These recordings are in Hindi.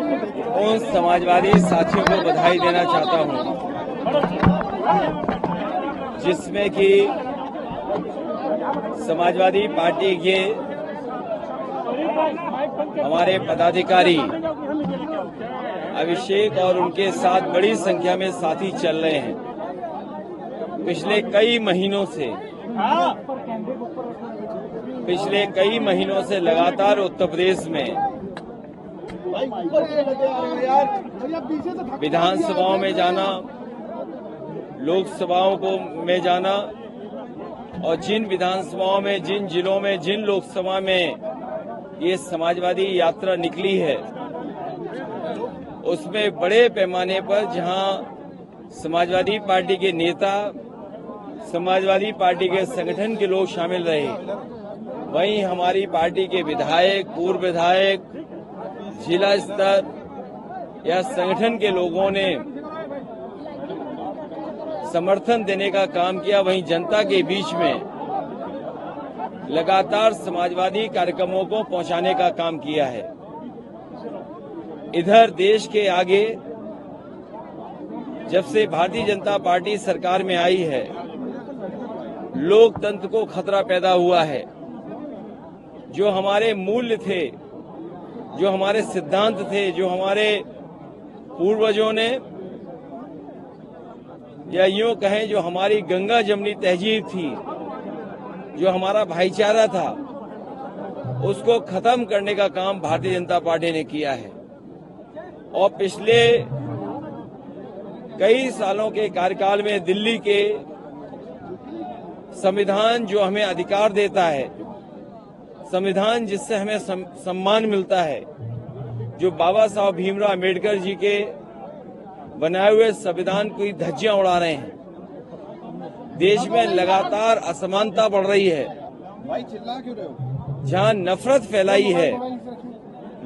उन समाजवादी साथियों को बधाई देना चाहता हूं जिसमें कि समाजवादी पार्टी के हमारे पदाधिकारी अभिषेक और उनके साथ बड़ी संख्या में साथी चल रहे हैं। पिछले कई महीनों से लगातार उत्तर प्रदेश में विधानसभाओं में जाना, लोकसभाओं में जाना और जिन विधानसभाओं में, जिन जिलों में, जिन लोकसभा में ये समाजवादी यात्रा निकली है, उसमें बड़े पैमाने पर जहां समाजवादी पार्टी के नेता, समाजवादी पार्टी के संगठन के लोग शामिल रहे, वहीं हमारी पार्टी के विधायक, पूर्व विधायक, जिला स्तर या संगठन के लोगों ने समर्थन देने का काम किया। वहीं जनता के बीच में लगातार समाजवादी कार्यक्रमों को पहुंचाने का काम किया है। इधर देश के आगे जब से भारतीय जनता पार्टी सरकार में आई है, लोकतंत्र को खतरा पैदा हुआ है। जो हमारे मूल्य थे, जो हमारे सिद्धांत थे, जो हमारे पूर्वजों ने, या यूं कहें जो हमारी गंगा जमनी तहजीब थी, जो हमारा भाईचारा था, उसको खत्म करने का काम भारतीय जनता पार्टी ने किया है। और पिछले कई सालों के कार्यकाल में दिल्ली के संविधान जो हमें अधिकार देता है, संविधान जिससे हमें सम्मान मिलता है, जो बाबा साहब भीमराव अम्बेडकर जी के बनाए हुए संविधान की धज्जियां उड़ा रहे हैं। देश में लगातार असमानता बढ़ रही है, जहां नफरत फैलाई है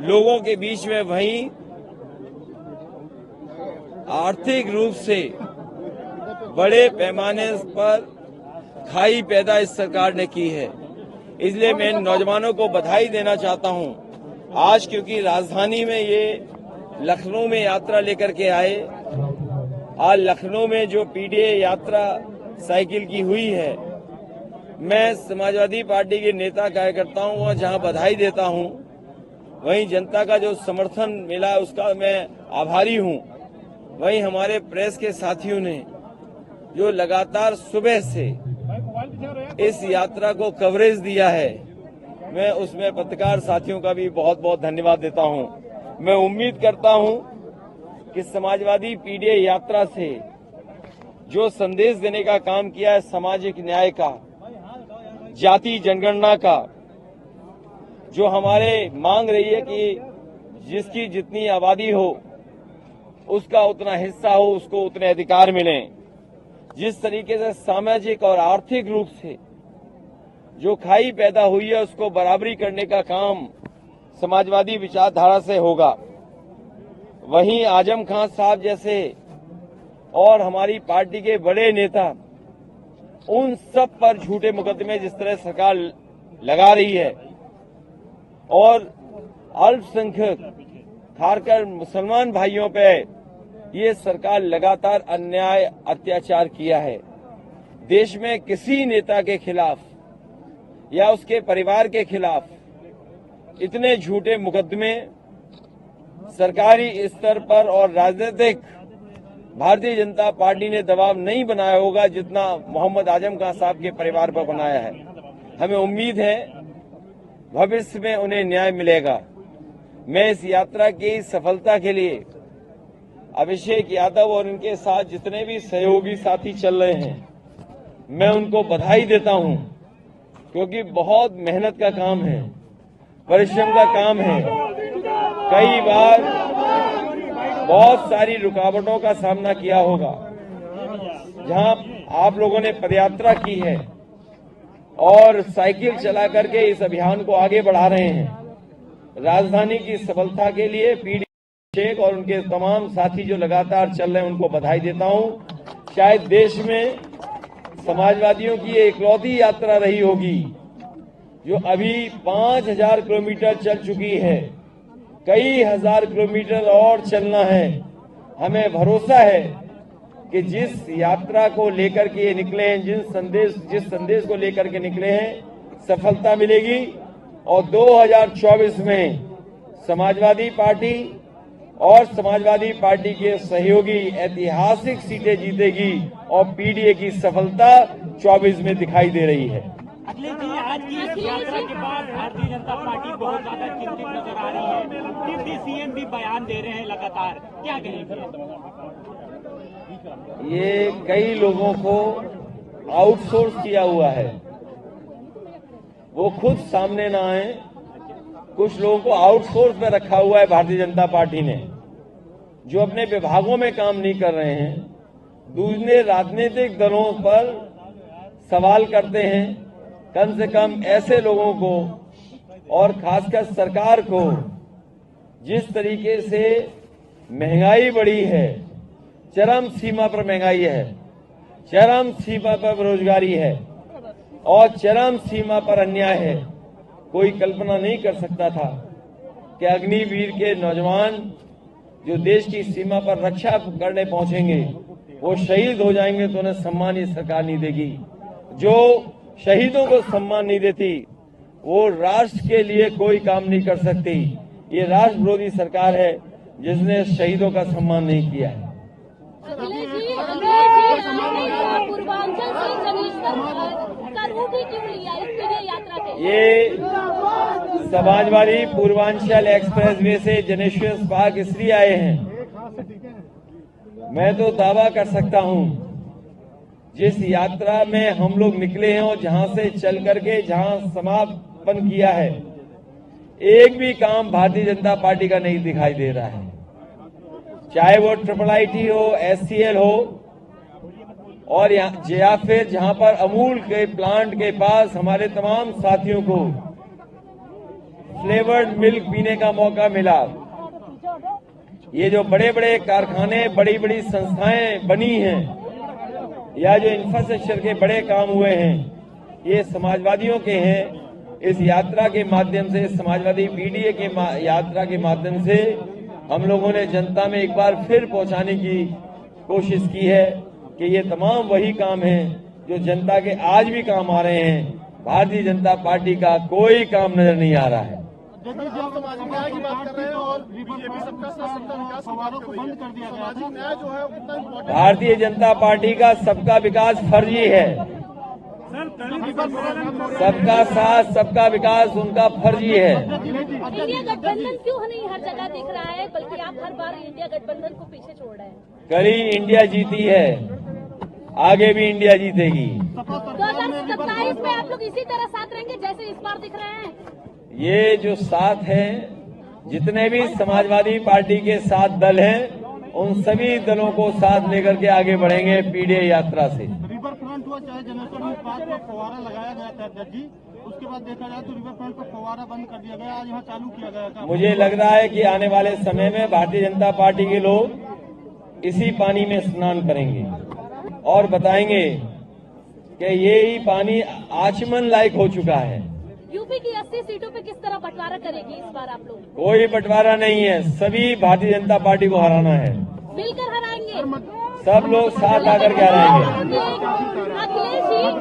लोगों के बीच में, वहीं आर्थिक रूप से बड़े पैमाने पर खाई पैदा इस सरकार ने की है। इसलिए मैं नौजवानों को बधाई देना चाहता हूं आज, क्योंकि राजधानी में ये लखनऊ में यात्रा लेकर के आए। आज लखनऊ में जो पीडीए यात्रा साइकिल की हुई है, मैं समाजवादी पार्टी के नेता कार्यकर्ताओं को जहां बधाई देता हूं, वहीं जनता का जो समर्थन मिला उसका मैं आभारी हूं। वहीं हमारे प्रेस के साथियों ने जो लगातार सुबह से इस यात्रा को कवरेज दिया है, मैं उसमें पत्रकार साथियों का भी बहुत बहुत धन्यवाद देता हूं। मैं उम्मीद करता हूं कि समाजवादी पीडीए यात्रा से जो संदेश देने का काम किया है, सामाजिक न्याय का, जाति जनगणना का, जो हमारे मांग रही है कि जिसकी जितनी आबादी हो उसका उतना हिस्सा हो, उसको उतने अधिकार मिलें। जिस तरीके से सामाजिक और आर्थिक रूप से जो खाई पैदा हुई है, उसको बराबरी करने का काम समाजवादी विचारधारा से होगा। वहीं आजम खान साहब जैसे और हमारी पार्टी के बड़े नेता, उन सब पर झूठे मुकदमे जिस तरह सरकार लगा रही है और अल्पसंख्यक खासकर मुसलमान भाइयों पे ये सरकार लगातार अन्याय अत्याचार किया है। देश में किसी नेता के खिलाफ या उसके परिवार के खिलाफ इतने झूठे मुकदमे सरकारी स्तर पर और राजनीतिक भारतीय जनता पार्टी ने दबाव नहीं बनाया होगा जितना मोहम्मद आजम खान साहब के परिवार पर बनाया है। हमें उम्मीद है भविष्य में उन्हें न्याय मिलेगा। मैं इस यात्रा की सफलता के लिए अभिषेक यादव और इनके साथ जितने भी सहयोगी साथी चल रहे हैं, मैं उनको बधाई देता हूं, क्योंकि बहुत मेहनत का काम है, परिश्रम का काम है। कई बार बहुत सारी रुकावटों का सामना किया होगा। जहां आप लोगों ने पदयात्रा की है और साइकिल चला करके इस अभियान को आगे बढ़ा रहे हैं। राजधानी की सफलता के लिए पीडी शेख और उनके तमाम साथी जो लगातार चल रहे हैं, उनको बधाई देता हूं। शायद देश में समाजवादियों की इकलौती यात्रा रही होगी जो अभी 5000 किलोमीटर चल चुकी है। कई हजार किलोमीटर और चलना है। हमें भरोसा है कि जिस यात्रा को लेकर के ये निकले हैं, जिस संदेश को लेकर के निकले हैं, सफलता मिलेगी और 2024 में समाजवादी पार्टी और समाजवादी पार्टी के सहयोगी ऐतिहासिक सीटें जीतेगी और पीडीए की सफलता 24 में दिखाई दे रही है। अखिलेश जी, आज की इस यात्रा के बाद भारतीय जनता पार्टी बहुत ज्यादा चिंतित नजर आ रही है। डिप्टी सीएम भी बयान दे रहे हैं लगातार, क्या कहेंगे? ये कई लोगों को आउटसोर्स किया हुआ है, वो खुद सामने ना आए। कुछ लोगों को आउटसोर्स में रखा हुआ है भारतीय जनता पार्टी ने, जो अपने विभागों में काम नहीं कर रहे हैं, दूसरे राजनीतिक दलों पर सवाल करते हैं। कम से कम ऐसे लोगों को और खासकर सरकार को, जिस तरीके से महंगाई बढ़ी है, चरम सीमा पर महंगाई है, चरम सीमा पर बेरोजगारी है और चरम सीमा पर अन्याय है। कोई कल्पना नहीं कर सकता था कि अग्निवीर के नौजवान जो देश की सीमा पर रक्षा करने पहुंचेंगे, वो शहीद हो जाएंगे तो उन्हें सम्मान ये सरकार नहीं देगी। जो शहीदों को सम्मान नहीं देती, वो राष्ट्र के लिए कोई काम नहीं कर सकती। ये राष्ट्र विरोधी सरकार है जिसने शहीदों का सम्मान नहीं किया है। अखिलेश जी, पूर्वांचल से जनेश्वर का रूट ही क्यों लिया इस पीडीए यात्रा के? ये समाजवादी पूर्वांचल एक्सप्रेस वे से जनेश्वर स्पार्क इसलिए आए हैं, मैं तो दावा कर सकता हूं, जिस यात्रा में हम लोग निकले हैं और जहां से चल करके जहां समापन किया है, एक भी काम भारतीय जनता पार्टी का नहीं दिखाई दे रहा है। चाहे वो IIIT हो, SCL हो और या फिर जहां पर अमूल के प्लांट के पास हमारे तमाम साथियों को फ्लेवर्ड मिल्क पीने का मौका मिला। ये जो बड़े बड़े कारखाने, बड़ी बड़ी संस्थाएं बनी हैं या जो इंफ्रास्ट्रक्चर के बड़े काम हुए हैं, ये समाजवादियों के हैं। इस यात्रा के माध्यम से, समाजवादी पीडीए के यात्रा के माध्यम से हम लोगों ने जनता में एक बार फिर पहुंचाने की कोशिश की है कि ये तमाम वही काम हैं जो जनता के आज भी काम आ रहे हैं। भारतीय जनता पार्टी का कोई काम नजर नहीं आ रहा है। सामाजिक न्याय की बात कर रहे हैं और बीजेपी सबका साथ सबका विकास सवालों को बंद कर दिया। सामाजिक न्याय जो है कितना इम्पोर्टेंट। भारतीय जनता पार्टी का सबका विकास फर्जी है। सबका साथ सबका विकास उनका फर्जी है। इंडिया गठबंधन क्यों नहीं हर जगह दिख रहा है, बल्कि आप हर बार इंडिया गठबंधन को पीछे छोड़ रहे हैं? कल ही इंडिया जीती है, आगे भी इंडिया जीतेगी। 2027 में आप लोग इसी तरह साथ रहेंगे जैसे इस बार दिख रहे हैं? ये जो साथ हैं, जितने भी समाजवादी पार्टी के साथ दल हैं, उन सभी दलों को साथ लेकर के आगे बढ़ेंगे पीडीए यात्रा से। रिवर फ्रंट हुआ, चाहे जनेश्वर में पार्क पर फव्वारा लगाया गया था जज जी, उसके बाद देखा जाए तो रिवर फ्रंट पर फव्वारा बंद कर दिया गया, आज यहाँ चालू किया गया था। मुझे लग रहा है कि आने वाले समय में भारतीय जनता पार्टी के लोग इसी पानी में स्नान करेंगे और बताएंगे कि ये ही पानी आचमन लायक हो चुका है। यूपी की 80 सीटों पे किस तरह बंटवारा करेगी इस बार आप लोग? कोई बंटवारा नहीं है, सभी भारतीय जनता पार्टी को हराना है। मिलकर हराएंगे, सब लोग साथ आकर के हराएंगे। अखिलेश जी एक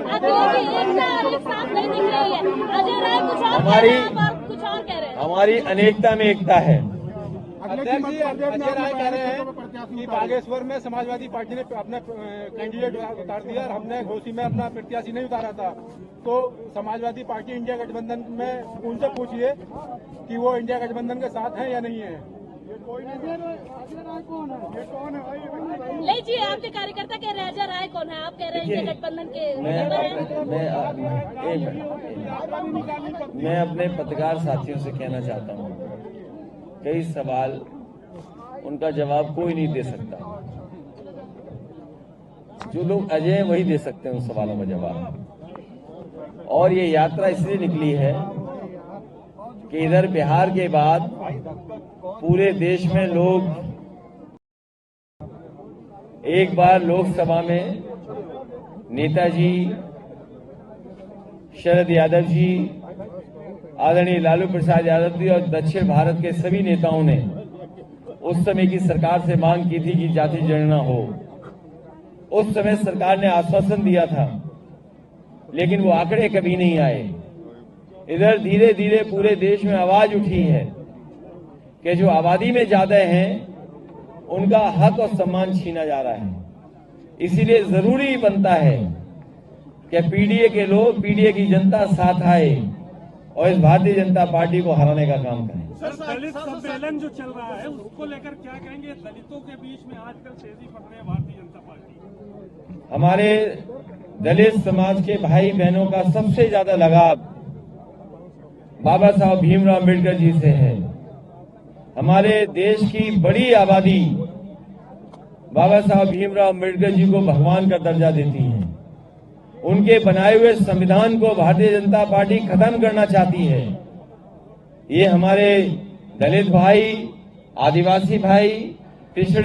साथ नहीं दिख रही है। अजय राय कुछ और हमारी कह रहे हैं, आप कुछ और कह रहे हैं। हमारी अनेकता में एकता है। अध्यक्ष जी, अजय राय कह रहे हैं कि बागेश्वर में समाजवादी पार्टी ने अपना कैंडिडेट उतार दिया और हमने घोसी में अपना प्रत्याशी नहीं उतारा था। तो समाजवादी पार्टी इंडिया गठबंधन में उनसे पूछिए कि वो इंडिया गठबंधन के साथ हैं या नहीं है। ले जी, आपके कार्यकर्ता कह रहे हैं अजय राय कौन है, आप कह रहे हैं इंडिया गठबंधन के। मैं अपने पत्रकार साथियों से कहना चाहता हूँ, कई सवाल उनका जवाब कोई नहीं दे सकता। जो लोग अजय हैं वही दे सकते हैं उन सवालों का जवाब। और ये यात्रा इसलिए निकली है कि इधर बिहार के बाद पूरे देश में लोग एक बार लोकसभा में नेताजी शरद यादव जी, आदरणीय लालू प्रसाद यादव जी और दक्षिण भारत के सभी नेताओं ने उस समय की सरकार से मांग की थी कि जाति जनगणना हो। उस समय सरकार ने आश्वासन दिया था, लेकिन वो आंकड़े कभी नहीं आए। इधर धीरे धीरे पूरे देश में आवाज उठी है कि जो आबादी में ज्यादा हैं उनका हक और सम्मान छीना जा रहा है। इसीलिए जरूरी बनता है कि पीडीए के लोग, पीडीए की जनता साथ आए और इस भारतीय जनता पार्टी को हराने का काम करें। सर, दलित सम्मेलन जो चल रहा है उसको लेकर क्या कहेंगे? दलितों के बीच में आजकल तेजी पकड़ रही है भारतीय जनता पार्टी। हमारे दलित समाज के भाई बहनों का सबसे ज्यादा लगाव बाबा साहब भीमराव अम्बेडकर जी से है। हमारे देश की बड़ी आबादी बाबा साहब भीमराव अम्बेडकर जी को भगवान का दर्जा देती है। उनके बनाए हुए संविधान को भारतीय जनता पार्टी खत्म करना चाहती है। ये हमारे दलित भाई, आदिवासी भाई, पिछड़े